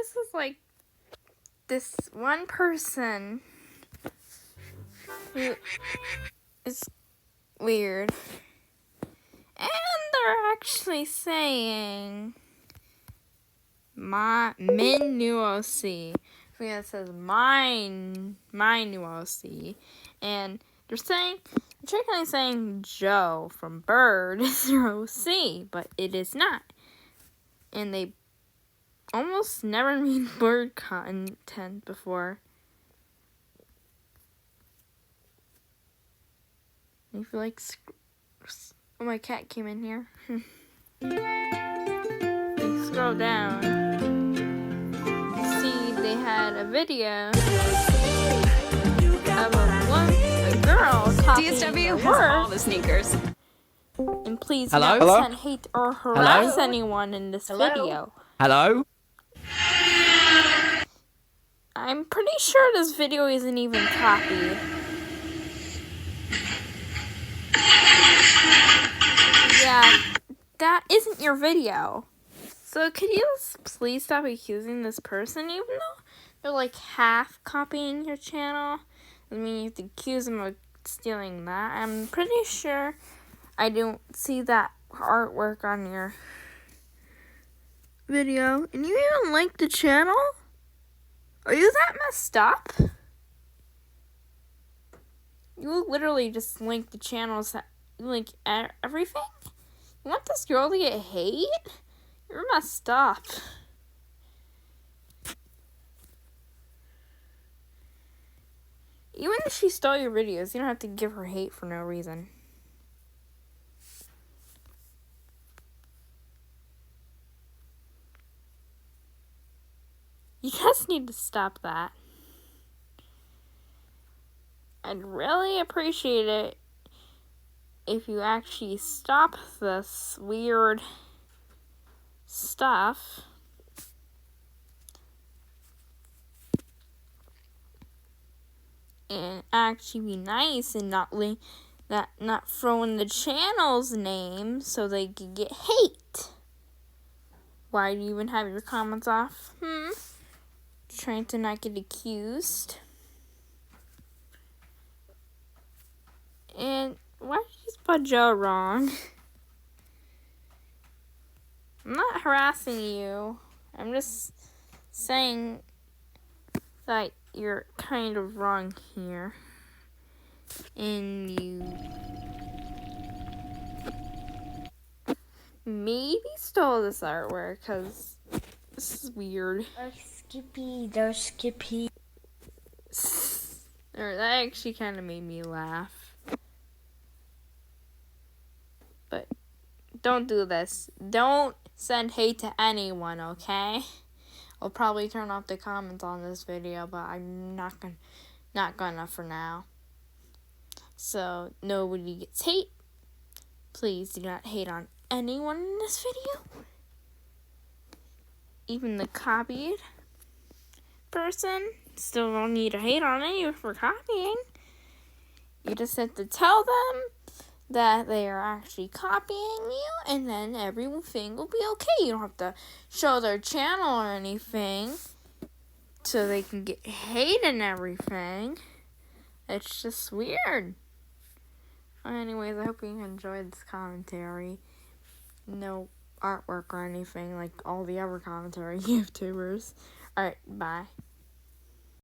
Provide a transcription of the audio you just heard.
this is like this one person who is weird. And they're actually saying my new OC. I think it says my new OC. And they're technically saying Joe from Bird is your OC, but it is not. And they almost never made bird content before. I feel like oh, my cat came in here. They scroll down. See, they had a video of a girl talking DSW to has her. all the sneakers. And please Hello? don't send hate or harass Hello? anyone in this video. Hello? I'm pretty sure this video isn't even copied. Yeah, that isn't your video. So could you please stop accusing this person, even though they're like half copying your channel? I mean, you have to accuse them of stealing that. I'm pretty sure I don't see that artwork on your video. And you even like the channel? Are you that messed up? You literally just link the channels, like everything? You want this girl to get hate? You're messed up. Even if she stole your videos, you don't have to give her hate for no reason. You guys need to stop that. I'd really appreciate it if you actually stop this weird stuff. And actually be nice and not throw in the channel's name so they can get hate. Why do you even have your comments off? Trying to not get accused. And why did you spell Joe wrong? I'm not harassing you. I'm just saying that you're kind of wrong here. And you maybe stole this artwork because this is weird. They're Skippy. Or that actually kind of made me laugh. But don't do this. Don't send hate to anyone, okay? I'll probably turn off the comments on this video, but I'm not gonna for now. So nobody gets hate. Please do not hate on anyone in this video. Even the copied person still don't need to hate on you for copying. You just have to tell them that they are actually copying you, and then everything will be okay. You don't have to show their channel or anything so they can get hate and everything. It's just weird. Anyways, I hope you enjoyed this commentary. No artwork or anything like all the other commentary YouTubers. Alright, bye.